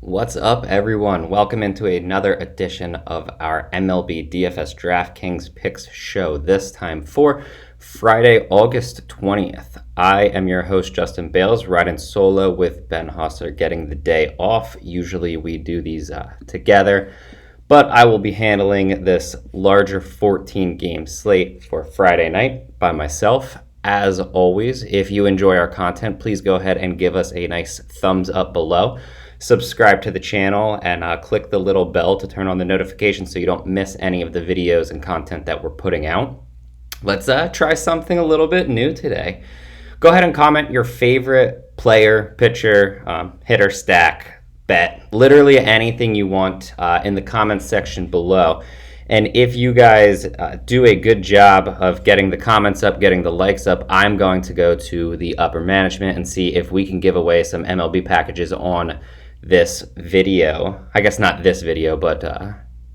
What's up, everyone? Welcome into another edition of our MLB DFS DraftKings Picks show, this time for Friday, August 20th. I am your host, Justin Bales, riding solo with Ben Hosser, getting the day off. Usually we do these together, but I will be handling this larger 14-game slate for Friday night by myself. As always, if you enjoy our content, please go ahead and give us a nice thumbs up below. Subscribe to the channel and click the little bell to turn on the notifications so you don't miss any of the videos and content that we're putting out. Let's try something a little bit new today. Go ahead and comment your favorite player, pitcher, hitter, stack, bet, literally anything you want in the comments section below. And if you guys do a good job of getting the comments up, getting the likes up, I'm going to go to the upper management and see if we can give away some MLB packages on this video. I guess not this video, but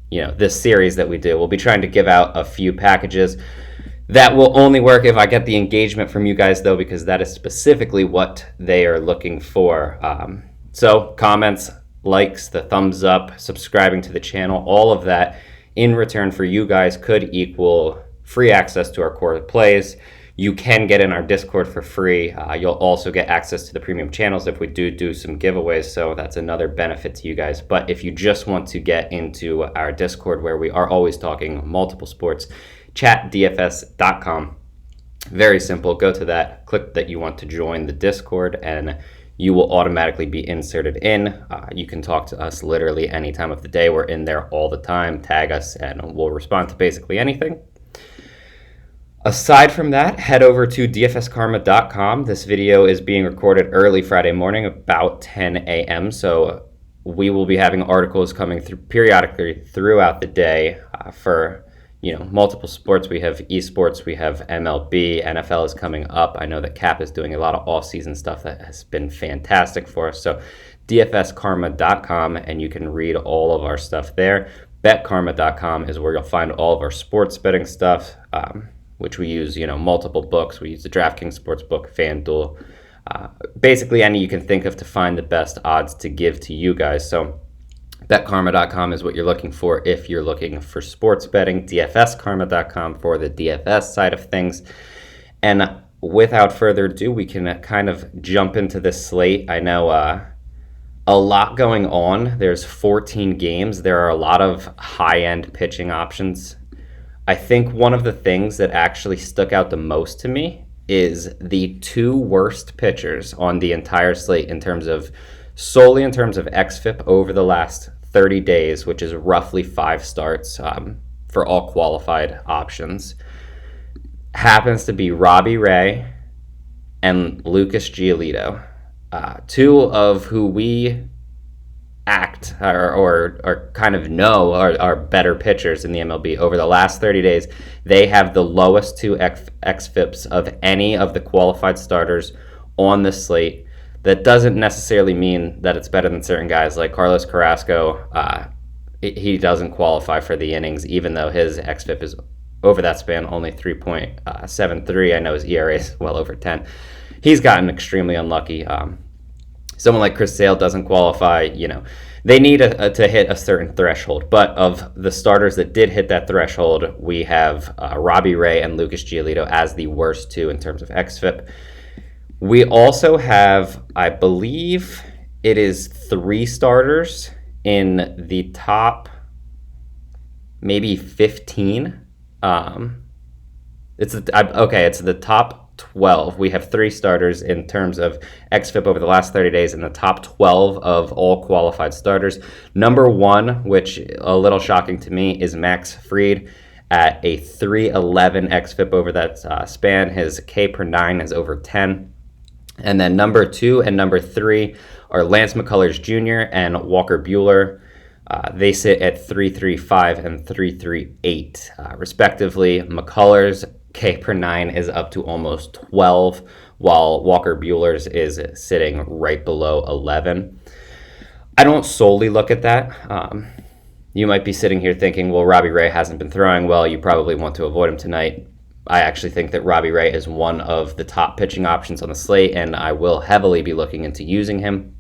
this series that we do. We'll be trying to give out a few packages. That will only work if I get the engagement from you guys, though, because that is specifically what they are looking for. So comments, likes, the thumbs up, subscribing to the channel, all of that in return for you guys could equal free access to our core plays. You can get in our Discord for free. You'll also get access to the premium channels if we do some giveaways, so that's another benefit to you guys. But if you just want to get into our Discord, where we are always talking multiple sports, chatdfs.com. Very simple. Go to that, click that you want to join the Discord, and you will automatically be inserted in. You can talk to us literally any time of the day. We're in there all the time. Tag us, and we'll respond to basically anything. Aside from that, head over to dfskarma.com. This video is being recorded early Friday morning, about 10 a.m., so we will be having articles coming through periodically throughout the day for multiple sports. We have esports, we have MLB, NFL is coming up. I know that Cap is doing a lot of off-season stuff that has been fantastic for us. So dfskarma.com, and you can read all of our stuff there. betkarma.com is where you'll find all of our sports betting stuff, which we use, multiple books. We use the DraftKings Sportsbook, FanDuel, basically any you can think of to find the best odds to give to you guys. So betkarma.com is what you're looking for if you're looking for sports betting. dfskarma.com for the DFS side of things. And without further ado, we can kind of jump into this slate. I know a lot going on. There's 14 games. There are a lot of high-end pitching options. I think one of the things that actually stuck out the most to me is the two worst pitchers on the entire slate solely in terms of xFIP over the last 30 days, which is roughly 5 starts for all qualified options, happens to be Robbie Ray and Lucas Giolito, two of who we act or kind of know are better pitchers in the MLB. Over the last 30 days, they have the lowest two xFIPs of any of the qualified starters on the slate. That doesn't necessarily mean that it's better than certain guys like Carlos Carrasco. He doesn't qualify for the innings, even though his xFIP is over that span only 3.73. I know his ERA is well over 10. He's gotten extremely unlucky. Someone like Chris Sale doesn't qualify. They need to hit a certain threshold. But of the starters that did hit that threshold, we have Robbie Ray and Lucas Giolito as the worst two in terms of xFIP. We also have, I believe it is 3 starters in the top maybe 15. It's the top 12. We have 3 starters in terms of xFIP over the last 30 days in the top 12 of all qualified starters. Number 1, which a little shocking to me, is Max Fried at a 311 xFIP over that span. His K per 9 is over 10. And then number 2 and number 3 are Lance Mccullers Jr. and Walker Bueller. They sit at 335 and 338, respectively. McCullers K per 9 is up to almost 12, while Walker Bueller's is sitting right below 11. I don't solely look at that. You might be sitting here thinking, well, Robbie Ray hasn't been throwing well. You probably want to avoid him tonight. I actually think that Robbie Ray is one of the top pitching options on the slate, and I will heavily be looking into using him.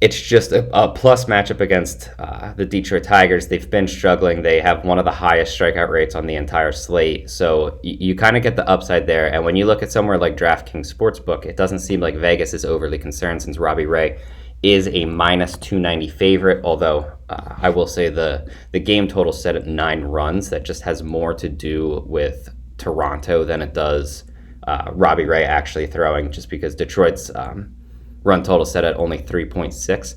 it's just a plus matchup against the Detroit Tigers. They've been struggling. They have one of the highest strikeout rates on the entire slate. So you kind of get the upside there. And when you look at somewhere like DraftKings Sportsbook, it doesn't seem like Vegas is overly concerned since Robbie Ray is a minus 290 favorite. Although I will say the game total set at 9 runs. That just has more to do with Toronto than it does Robbie Ray actually throwing, just because Detroit's run total set at only 3.6.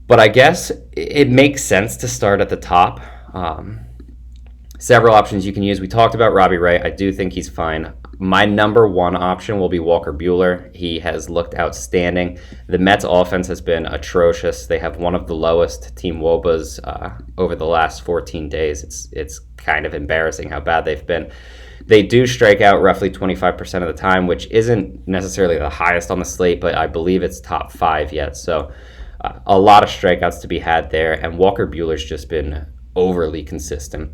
But I guess it makes sense to start at the top. Several options you can use. We talked about Robbie Ray. I do think he's fine. My number one option will be Walker Bueller. He has looked outstanding. The Mets offense has been atrocious. They have one of the lowest team WOBAs over the last 14 days. It's kind of embarrassing how bad they've been. They do strike out roughly 25% of the time, which isn't necessarily the highest on the slate, but I believe it's top 5 yet. So a lot of strikeouts to be had there, and Walker Bueller's just been overly consistent.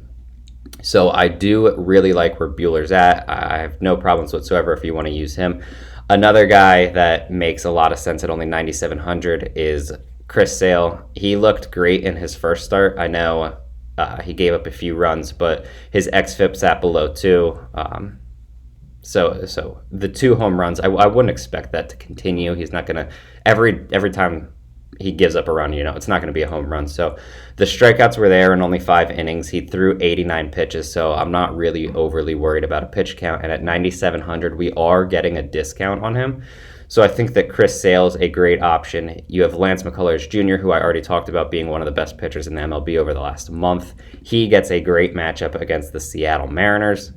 So I do really like where Bueller's at. I have no problems whatsoever if you want to use him. Another guy that makes a lot of sense at only 9,700 is Chris Sale. He looked great in his first start. I know he gave up a few runs, but his xFIP sat below 2. So the 2 home runs, I wouldn't expect that to continue. He's not going to, every time he gives up a run, it's not going to be a home run. So the strikeouts were there in only 5 innings. He threw 89 pitches, so I'm not really overly worried about a pitch count. And at 9,700, we are getting a discount on him. So I think that Chris Sale is a great option. You have Lance McCullers Jr., who I already talked about being one of the best pitchers in the MLB over the last month. He gets a great matchup against the Seattle Mariners.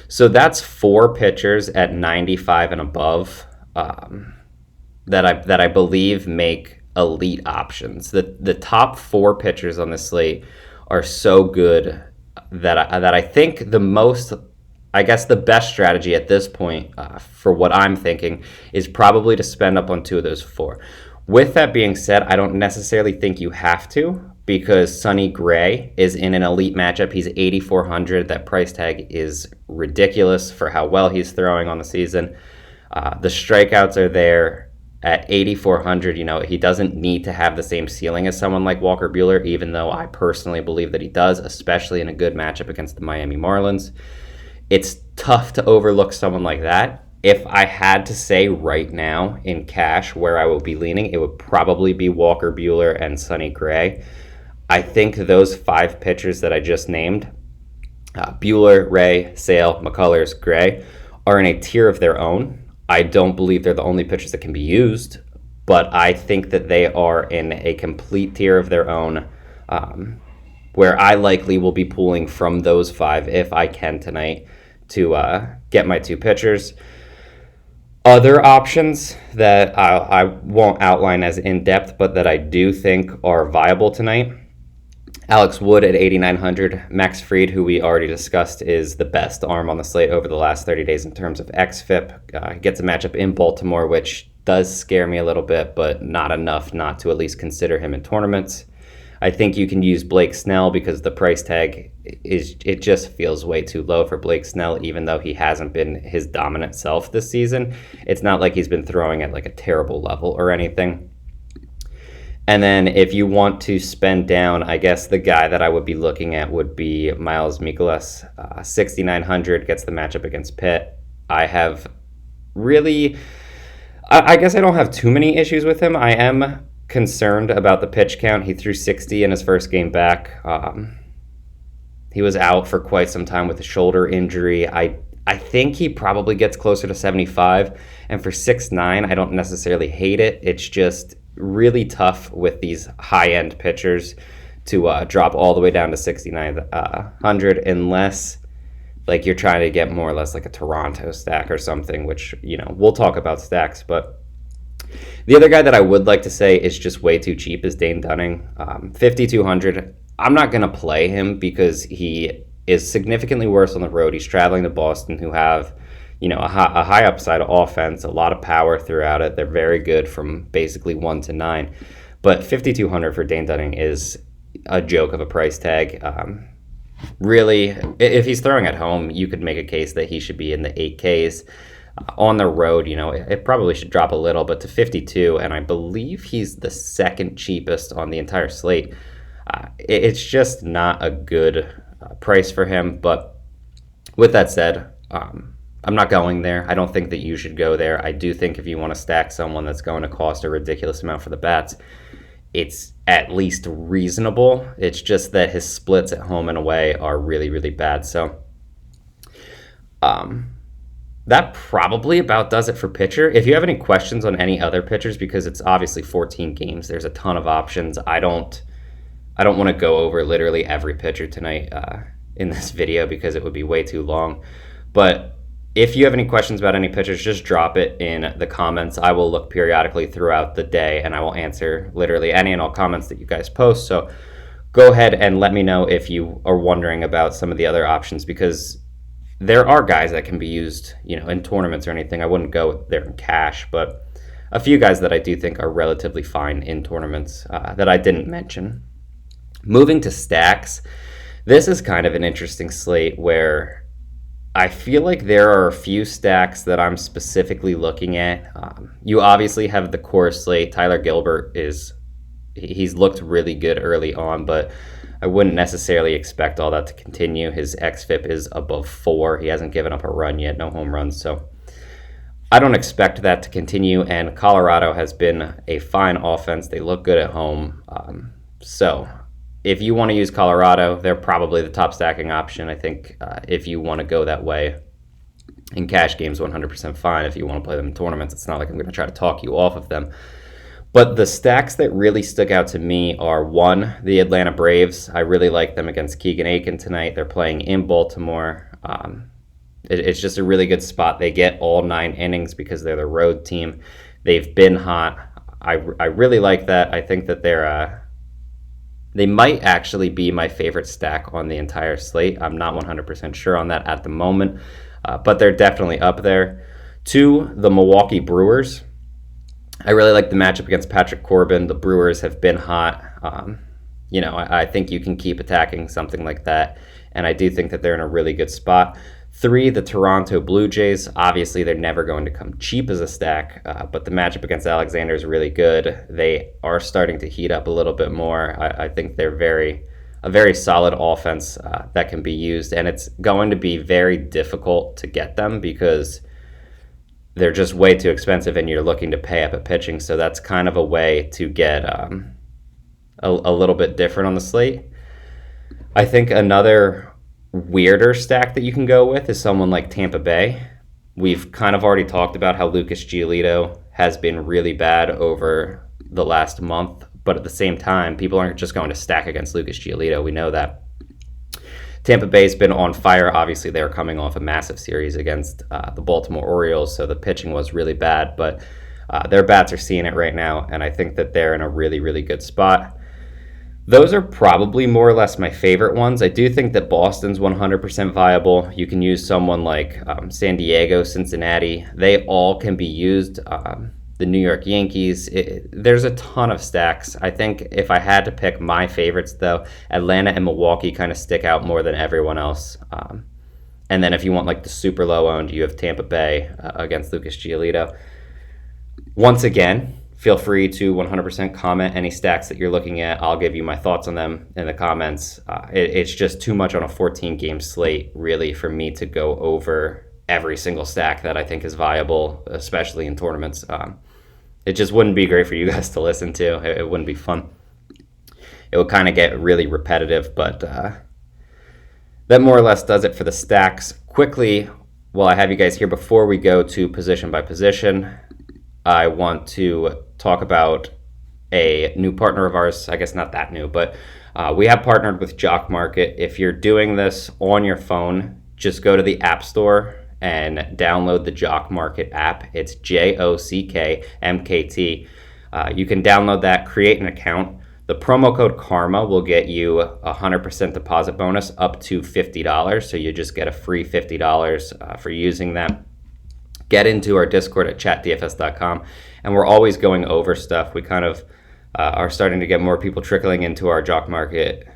So that's 4 pitchers at 95 and above that I believe make elite options. The top 4 pitchers on the slate are so good that I think the best strategy at this point for what I'm thinking is probably to spend up on 2 of those 4. With that being said, I don't necessarily think you have to, because Sonny Gray is in an elite matchup. He's 8,400. That price tag is ridiculous for how well he's throwing on the season. The strikeouts are there at 8,400. He doesn't need to have the same ceiling as someone like Walker Bueller, even though I personally believe that he does, especially in a good matchup against the Miami Marlins. It's tough to overlook someone like that. If I had to say right now in cash where I would be leaning, it would probably be Walker Bueller and Sonny Gray. I think those 5 pitchers that I just named, Bueller, Ray, Sale, McCullers, Gray, are in a tier of their own. I don't believe they're the only pitchers that can be used, but I think that they are in a complete tier of their own, where I likely will be pulling from those 5 if I can tonight to get my 2 pitchers. Other options that I won't outline as in-depth, but that I do think are viable tonight. Alex Wood at 8,900. Max Fried, who we already discussed, is the best arm on the slate over the last 30 days in terms of xFIP. Gets a matchup in Baltimore, which does scare me a little bit, but not enough not to at least consider him in tournaments. I think you can use Blake Snell because the price tag it just feels way too low for Blake Snell, even though he hasn't been his dominant self this season. It's not like he's been throwing at like a terrible level or anything. And then if you want to spend down, I guess the guy that I would be looking at would be Miles Mikolas. 6,900 gets the matchup against Pitt. I guess I don't have too many issues with him. I am concerned about the pitch count. He threw 60 in his first game back. He was out for quite some time with a shoulder injury. I think he probably gets closer to 75. And for 6'9", I don't necessarily hate it. It's just really tough with these high-end pitchers to drop all the way down to 6,900 unless like you're trying to get more or less like a Toronto stack or something, which, we'll talk about stacks. But the other guy that I would like to say is just way too cheap is Dane Dunning. 5,200. I'm not going to play him because he is significantly worse on the road. He's traveling to Boston, who have a high upside offense, a lot of power throughout it. They're very good from basically 1 to 9. But 5,200 for Dane Dunning is a joke of a price tag. Really, if he's throwing at home, you could make a case that he should be in the 8Ks. On the road, it probably should drop a little, but to 52, and I believe he's the second cheapest on the entire slate. It's just not a good price for him. But with that said, I'm not going there. I don't think that you should go there. I do think if you want to stack someone that's going to cost a ridiculous amount for the bats, it's at least reasonable. It's just that his splits at home and away are really, really bad. So that probably about does it for pitcher. If you have any questions on any other pitchers, because it's obviously 14 games, there's a ton of options. I don't want to go over literally every pitcher tonight in this video because it would be way too long. But if you have any questions about any pitchers, just drop it in the comments. I will look periodically throughout the day, and I will answer literally any and all comments that you guys post. So go ahead and let me know if you are wondering about some of the other options, because there are guys that can be used, in tournaments or anything. I wouldn't go there in cash, but a few guys that I do think are relatively fine in tournaments that I didn't mention. Moving to stacks, this is kind of an interesting slate where I feel like there are a few stacks that I'm specifically looking at. You obviously have the core slate. Tyler Gilbert he's looked really good early on, but I wouldn't necessarily expect all that to continue. His xFIP is above 4. He hasn't given up a run yet, no home runs. So I don't expect that to continue. And Colorado has been a fine offense. They look good at home. So if you want to use Colorado, they're probably the top stacking option. I think if you want to go that way. In cash games, 100% fine. If you want to play them in tournaments, it's not like I'm going to try to talk you off of them. But the stacks that really stuck out to me are, one, the Atlanta Braves. I really like them against Keegan Aiken tonight. They're playing in Baltimore. It's just a really good spot. They get all 9 innings because they're the road team. They've been hot. I really like that. I think that they might actually be my favorite stack on the entire slate. I'm not 100% sure on that at the moment, but they're definitely up there. 2, the Milwaukee Brewers. I really like the matchup against Patrick Corbin. The Brewers have been hot. I think you can keep attacking something like that, and I do think that they're in a really good spot. 3, the Toronto Blue Jays. Obviously, they're never going to come cheap as a stack, but the matchup against Alexander is really good. They are starting to heat up a little bit more. I think they're a very solid offense that can be used, and it's going to be very difficult to get them because they're just way too expensive and you're looking to pay up at pitching. So that's kind of a way to get a little bit different on the slate. I think another weirder stack that you can go with is someone like Tampa Bay. We've kind of already talked about how Lucas Giolito has been really bad over the last month, but at the same time, people aren't just going to stack against Lucas Giolito. We know that. Tampa Bay's been on fire. Obviously, they're coming off a massive series against the Baltimore Orioles, so the pitching was really bad, but their bats are seeing it right now, and I think that they're in a really, really good spot. Those are probably more or less my favorite ones. I do think that Boston's 100% viable. You can use someone like San Diego, Cincinnati. They all can be used. The New York Yankees. There's a ton of stacks. I think if I had to pick my favorites, though, Atlanta and Milwaukee kind of stick out more than everyone else. And then if you want like the super low owned, you have Tampa Bay against Lucas Giolito. Once again, feel free to 100% comment any stacks that you're looking at. I'll give you my thoughts on them in the comments. It's just too much on a 14-game slate, really, for me to go over every single stack that I think is viable, especially in tournaments. It just wouldn't be great for you guys to listen to. It wouldn't be fun. It would kind of get really repetitive, but that more or less does it for the stacks. Quickly, while I have you guys here, before we go to position by position, I want to talk about a new partner of ours. I guess not that new, but we have partnered with Jock Market. If you're doing this on your phone, just go to the App Store and download the Jock Market app. It's JOCKMKT. You can download that, create an account. The promo code KARMA will get you a 100% deposit bonus up to $50. So you just get a free $50 for using that. Get into our Discord at chatdfs.com. And we're always going over stuff. We kind of are starting to get more people trickling into our Jock Market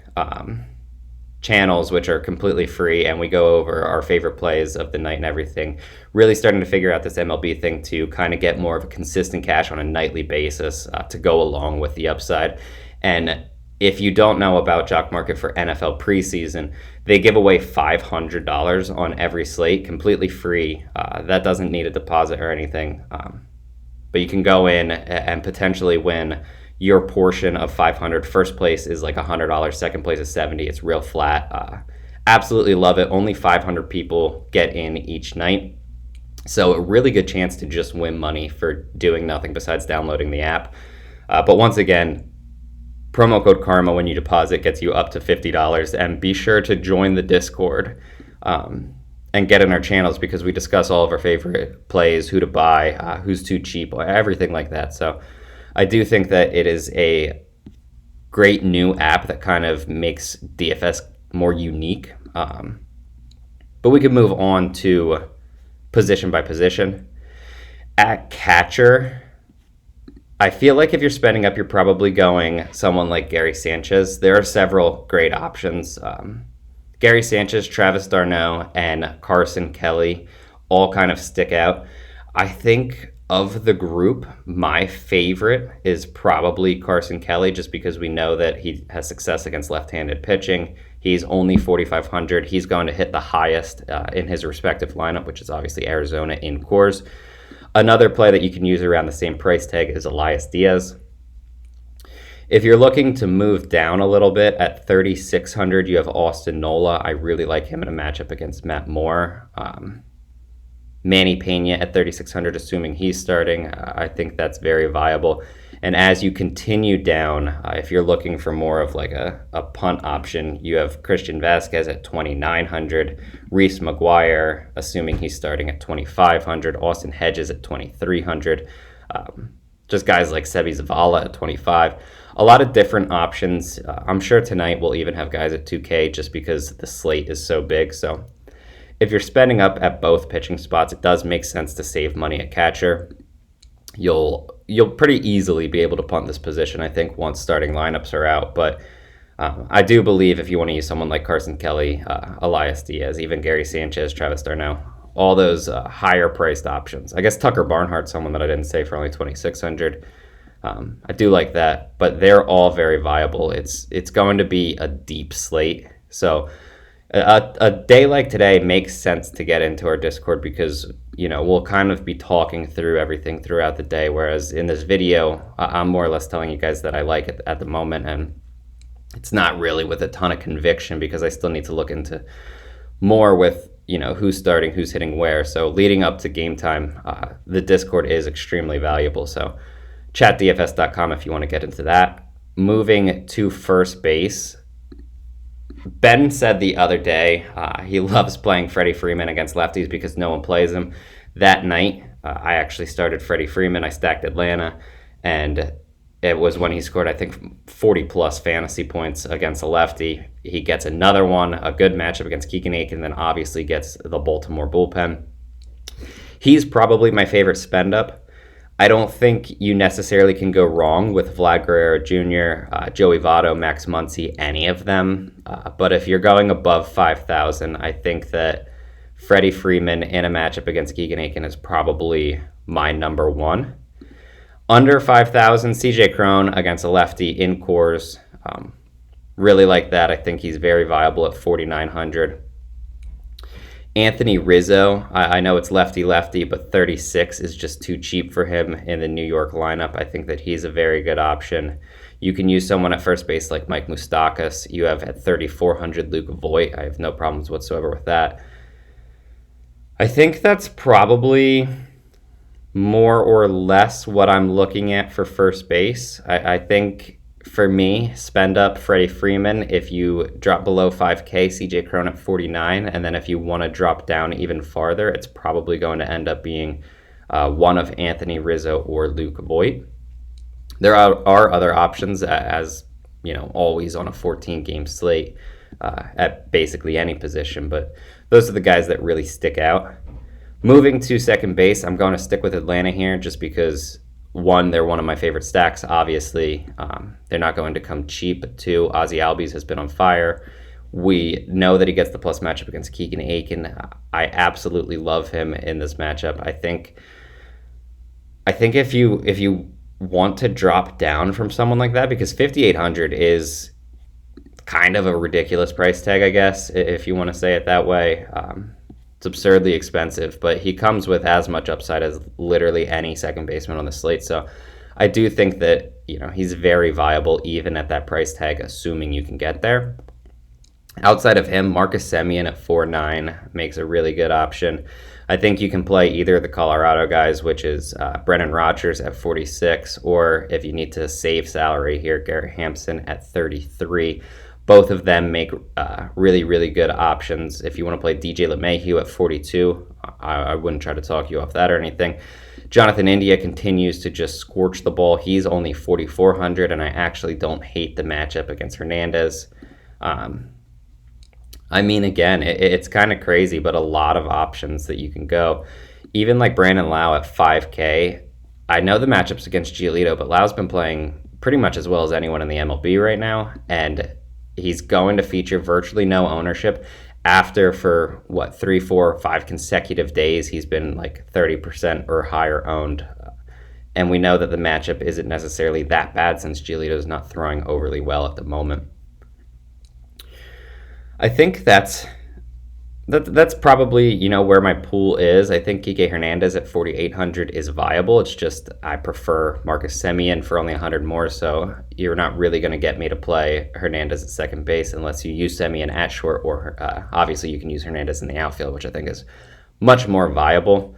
channels, which are completely free, and we go over our favorite plays of the night and everything. Really starting to figure out this MLB thing to kind of get more of a consistent cash on a nightly basis to go along with the upside. And if you don't know about Jock Market for NFL preseason, they give away $500 on every slate, completely free. That doesn't need a deposit or anything. But you can go in and potentially win your portion of $500. First place is like $100. Second place is $70. It's real flat. Absolutely love it. Only 500 people get in each night. So a really good chance to just win money for doing nothing besides downloading the app. But once again, promo code KARMA when you deposit gets you up to $50. And be sure to join the Discord and get in our channels, because we discuss all of our favorite plays, who to buy, who's too cheap, everything like that. So I do think that it is a great new app that kind of makes DFS more unique. But we can move on to position by position. At catcher, I feel like if you're spending up, you're probably going someone like Gary Sanchez. There are several great options. Gary Sanchez, Travis d'Arnaud, and Carson Kelly all kind of stick out. I think of the group, my favorite is probably Carson Kelly, just because we know that he has success against left-handed pitching. He's only 4,500. He's going to hit the highest in his respective lineup, which is obviously Arizona in Coors. Another play that you can use around the same price tag is Elias Diaz. If you're looking to move down a little bit, at 3,600, you have Austin Nola. I really like him in a matchup against Matt Moore. Manny Pena at 3,600, assuming he's starting. I think that's very viable. And as you continue down, if you're looking for more of like a punt option, you have Christian Vasquez at 2,900, Reese McGuire, assuming he's starting, at 2,500, Austin Hedges at 2,300, just guys like Sebi Zavala at 25. A lot of different options. I'm sure tonight we'll even have guys at 2K just because the slate is so big. So if you're spending up at both pitching spots, it does make sense to save money at catcher. You'll pretty easily be able to punt this position, I think, once starting lineups are out. But I do believe if you want to use someone like Carson Kelly, Elias Diaz, even Gary Sanchez, Travis d'Arnaud, all those higher priced options. I guess Tucker Barnhart's someone that I didn't say for only 2,600. I do like that, but they're all very viable. It's going to be a deep slate. So a day like today makes sense to get into our Discord, because we'll kind of be talking through everything throughout the day, whereas in this video I'm more or less telling you guys that I like it at the moment, and it's not really with a ton of conviction, because I still need to look into more with who's starting, who's hitting where. So leading up to game time, the Discord is extremely valuable. So chatdfs.com if you want to get into that. Moving to first base, Ben said the other day he loves playing Freddie Freeman against lefties because no one plays him. That night, I actually started Freddie Freeman. I stacked Atlanta, and it was when he scored, I think, 40-plus fantasy points against a lefty. He gets another one, a good matchup against Keegan Aiken, and then obviously gets the Baltimore bullpen. He's probably my favorite spend-up. I don't think you necessarily can go wrong with Vlad Guerrero Jr., Joey Votto, Max Muncy, any of them. But if you're going above 5,000, I think that Freddie Freeman in a matchup against Keegan Aiken is probably my number one. Under 5,000, CJ Cron against a lefty in Coors. Really like that. I think he's very viable at 4,900. Anthony Rizzo, I know it's lefty-lefty, but 36 is just too cheap for him in the New York lineup. I think that he's a very good option. You can use someone at first base like Mike Moustakas. You have at 3,400 Luke Voit. I have no problems whatsoever with that. I think that's probably more or less what I'm looking at for first base. I think for me, spend up Freddie Freeman if you drop below 5K, CJ Cron at 49, and then if you want to drop down even farther, it's probably going to end up being one of Anthony Rizzo or Luke Voit. There are other options, as always on a 14-game slate at basically any position, but those are the guys that really stick out. Moving to second base, I'm going to stick with Atlanta here just because, one, they're one of my favorite stacks, obviously. They're not going to come cheap. But two, Ozzie Albies has been on fire. We know that he gets the plus matchup against Keegan Aiken. I absolutely love him in this matchup. I think if you want to drop down from someone like that, because 5,800 is kind of a ridiculous price tag, I guess, if you want to say it that way. It's absurdly expensive, but he comes with as much upside as literally any second baseman on the slate. So I do think that, he's very viable even at that price tag, assuming you can get there. Outside of him, Marcus Semien at 4.9 makes a really good option. I think you can play either of the Colorado guys, which is Brennan Rodgers at 46, or if you need to save salary here, Garrett Hampson at 33. Both of them make really, really good options. If you want to play DJ LeMahieu at 42, I wouldn't try to talk you off that or anything. Jonathan India continues to just scorch the ball. He's only 4,400, and I actually don't hate the matchup against Hernandez. Again, it's kind of crazy, but a lot of options that you can go. Even like Brandon Lau at 5K. I know the matchups against Giolito, but Lau's been playing pretty much as well as anyone in the MLB right now, and he's going to feature virtually no ownership after, for 3, 4, 5 consecutive days, he's been like 30% or higher owned. And we know that the matchup isn't necessarily that bad since Giolito's not throwing overly well at the moment. I think that's probably, where my pool is. I think Kike Hernandez at 4,800 is viable. It's just I prefer Marcus Semien for only 100 more, so you're not really going to get me to play Hernandez at second base unless you use Semien at short, or obviously you can use Hernandez in the outfield, which I think is much more viable.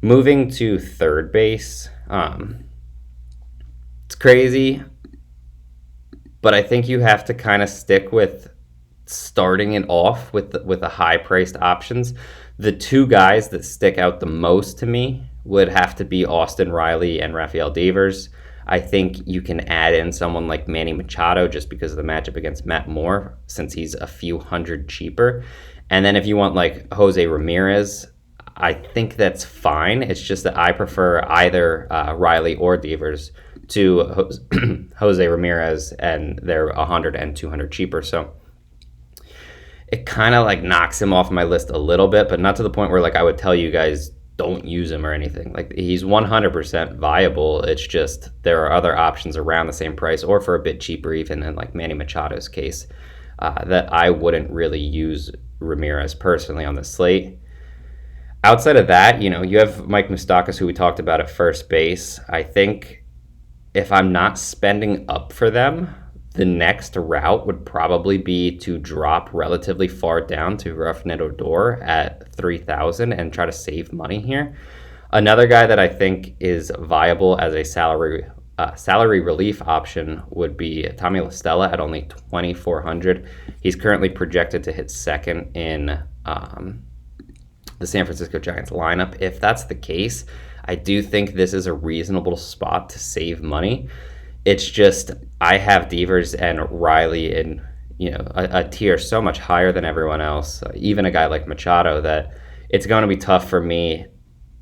Moving to third base, it's crazy, but I think you have to kind of stick with starting it off with the high-priced options. The two guys that stick out the most to me would have to be Austin Riley and Rafael Devers. I think you can add in someone like Manny Machado just because of the matchup against Matt Moore, since he's a few hundred cheaper. And then if you want like Jose Ramirez, I think that's fine. It's just that I prefer either Riley or Devers to Jose Ramirez, and they're 100 and 200 cheaper. So it kind of like knocks him off my list a little bit, but not to the point where like I would tell you guys don't use him or anything. Like, he's 100% viable. It's just there are other options around the same price or for a bit cheaper, even in like Manny Machado's case, that I wouldn't really use Ramirez personally on the slate. Outside of that, you have Mike Moustakas, who we talked about at first base. I think if I'm not spending up for them, the next route would probably be to drop relatively far down to Rougned Odor at 3,000 and try to save money here. Another guy that I think is viable as a salary relief option would be Tommy La Stella at only 2,400. He's currently projected to hit second in the San Francisco Giants lineup. If that's the case, I do think this is a reasonable spot to save money. It's just I have Devers and Riley in a tier so much higher than everyone else, even a guy like Machado, that it's going to be tough for me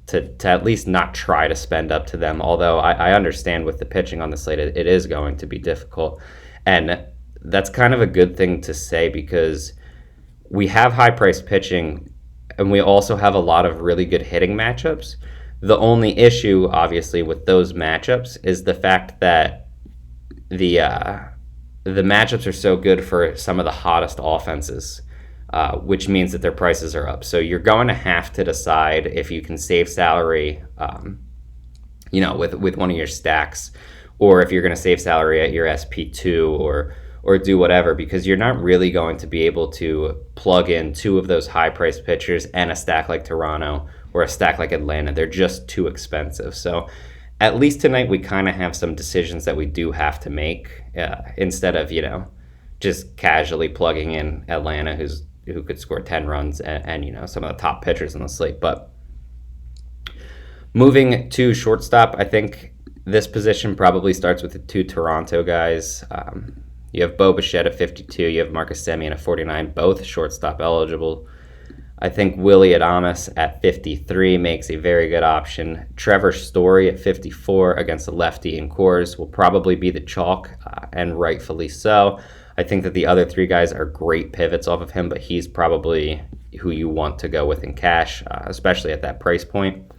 to at least not try to spend up to them. Although I understand with the pitching on the slate, it is going to be difficult. And that's kind of a good thing to say because we have high-priced pitching and we also have a lot of really good hitting matchups. The only issue, obviously, with those matchups is the fact that the matchups are so good for some of the hottest offenses, which means that their prices are up. So you're going to have to decide if you can save salary, with one of your stacks, or if you're going to save salary at your SP2 or do whatever, because you're not really going to be able to plug in two of those high-priced pitchers and a stack like Toronto or a stack like Atlanta. They're just too expensive. So at least tonight we kind of have some decisions that we do have to make instead of, just casually plugging in Atlanta who could score 10 runs and some of the top pitchers on the slate. But moving to shortstop, I think this position probably starts with the two Toronto guys. You have Bo Bichette at 52. You have Marcus Semien at 49, both shortstop eligible. I think Willy Adames at 53 makes a very good option. Trevor Story at 54 against the lefty in Coors will probably be the chalk, and rightfully so. I think that the other three guys are great pivots off of him, but he's probably who you want to go with in cash, especially at that price point.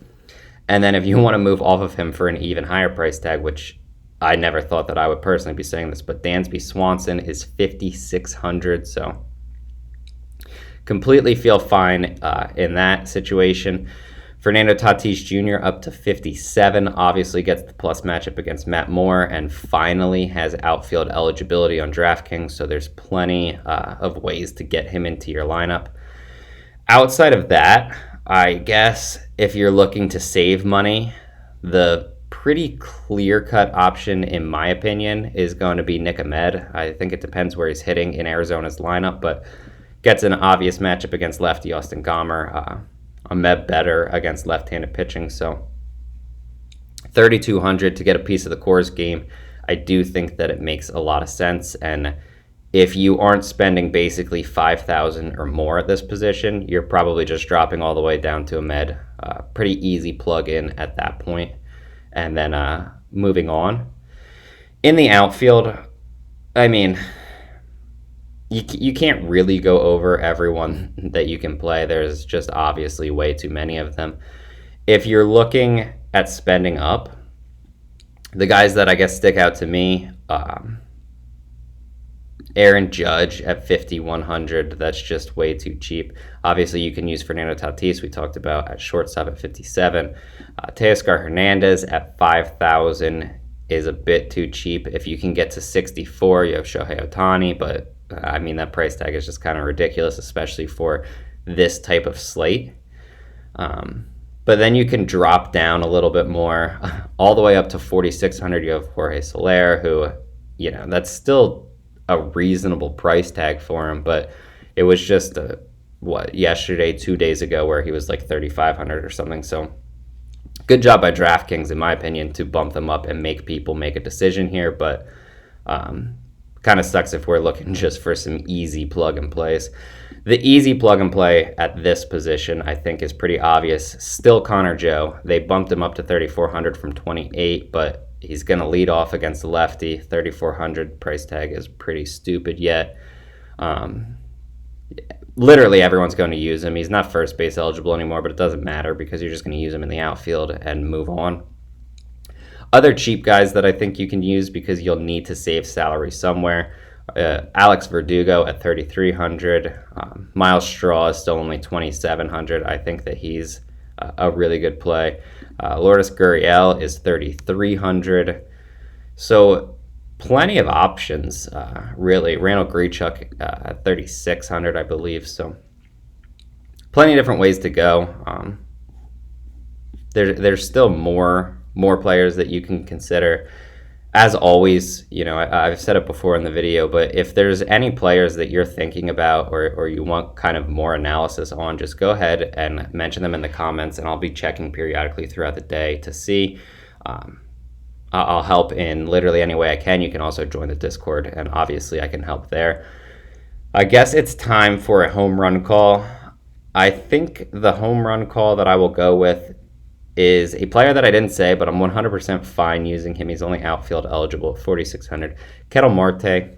And then if you want to move off of him for an even higher price tag, which I never thought that I would personally be saying this, but Dansby Swanson is 5,600, so completely feel fine in that situation. Fernando Tatis Jr. up to 57, obviously gets the plus matchup against Matt Moore, and finally has outfield eligibility on DraftKings, so there's plenty of ways to get him into your lineup. Outside of that, I guess if you're looking to save money, the pretty clear-cut option, in my opinion, is going to be Nick Ahmed. I think it depends where he's hitting in Arizona's lineup, but gets an obvious matchup against lefty Austin Gomber. Ahmed better against left-handed pitching, so 3,200 to get a piece of the Coors game. I do think that it makes a lot of sense, and if you aren't spending basically $5,000 or more at this position, you're probably just dropping all the way down to Ahmed. Pretty easy plug-in at that point, and then moving on. In the outfield, I mean, you can't really go over everyone that you can play. There's just obviously way too many of them. If you're looking at spending up, the guys that I guess stick out to me, Aaron Judge at 5,100, that's just way too cheap. Obviously, you can use Fernando Tatis, we talked about, at shortstop at 57. Teoscar Hernandez at 5,000 is a bit too cheap. If you can get to 64, you have Shohei Ohtani, but I mean, that price tag is just kind of ridiculous, especially for this type of slate. But then you can drop down a little bit more, all the way up to 4,600. You have Jorge Soler, who, that's still a reasonable price tag for him, but it was just yesterday, 2 days ago, where he was like 3,500 or something. So good job by DraftKings, in my opinion, to bump them up and make people make a decision here, but kind of sucks if we're looking just for some easy plug and plays. The easy plug and play at this position, I think, is pretty obvious. Still Connor Joe. They bumped him up to 3,400 from 28, but he's going to lead off against the lefty. 3,400 price tag is pretty stupid yet. Literally everyone's going to use him. He's not first base eligible anymore, but it doesn't matter because you're just going to use him in the outfield and move on. Other cheap guys that I think you can use because you'll need to save salary somewhere. Alex Verdugo at 3,300. Miles Straw is still only 2,700. I think that he's a really good play. Lourdes Gurriel is 3,300. So plenty of options, really. Randall Grichuk at 3,600, I believe. So plenty of different ways to go. There's still more players that you can consider. As always, I've said it before in the video, but if there's any players that you're thinking about or you want kind of more analysis on, just go ahead and mention them in the comments, and I'll be checking periodically throughout the day to see. I'll help in literally any way I can. You can also join the Discord, and obviously I can help there. I guess it's time for a home run call. I think the home run call that I will go with is a player that I didn't say, but I'm 100% fine using him. He's only outfield eligible at 4,600. Ketel Marte,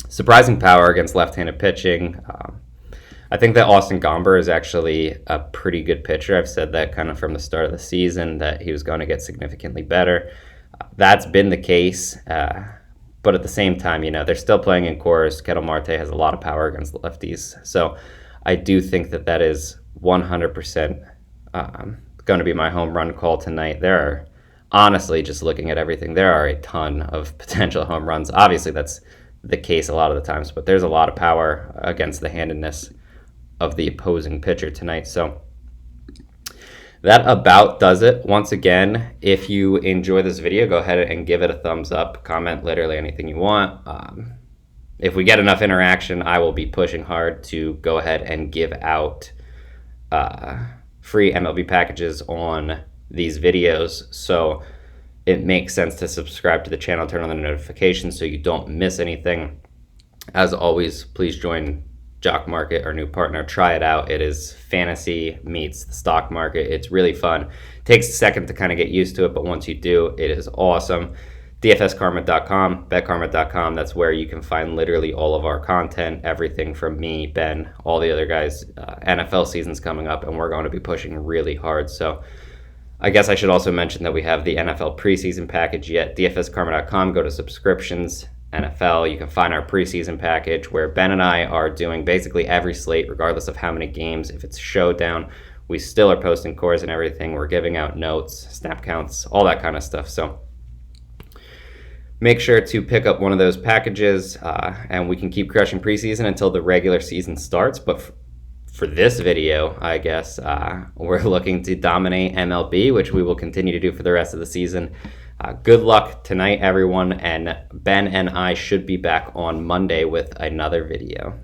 surprising power against left-handed pitching. I think that Austin Gomber is actually a pretty good pitcher. I've said that kind of from the start of the season, that he was going to get significantly better. That's been the case, but at the same time, they're still playing in Coors. Ketel Marte has a lot of power against lefties, so I do think that is 100% going to be my home run call tonight. There are, honestly, just looking at everything, there are a ton of potential home runs. Obviously, that's the case a lot of the times, but there's a lot of power against the handedness of the opposing pitcher tonight. So that about does it. Once again, if you enjoy this video, go ahead and give it a thumbs up. Comment literally anything you want. If we get enough interaction, I will be pushing hard to go ahead and give out free MLB packages on these videos, so it makes sense to subscribe to the channel, turn on the notifications so you don't miss anything. As always, please join Jock Market, our new partner. Try it out. It is fantasy meets the stock market. It's really fun. Takes a second to kind of get used to it, but once you do, it is awesome. DFSkarma.com, betkarma.com. That's where you can find literally all of our content, everything from me, Ben, all the other guys. NFL season's coming up, and we're going to be pushing really hard. So I guess I should also mention that we have the NFL Preseason Package yet. DFSkarma.com, go to subscriptions, NFL. You can find our Preseason Package where Ben and I are doing basically every slate, regardless of how many games. If it's showdown, we still are posting cores and everything. We're giving out notes, snap counts, all that kind of stuff. So make sure to pick up one of those packages, and we can keep crushing preseason until the regular season starts. But for this video, I guess, we're looking to dominate MLB, which we will continue to do for the rest of the season. Good luck tonight, everyone, and Ben and I should be back on Monday with another video.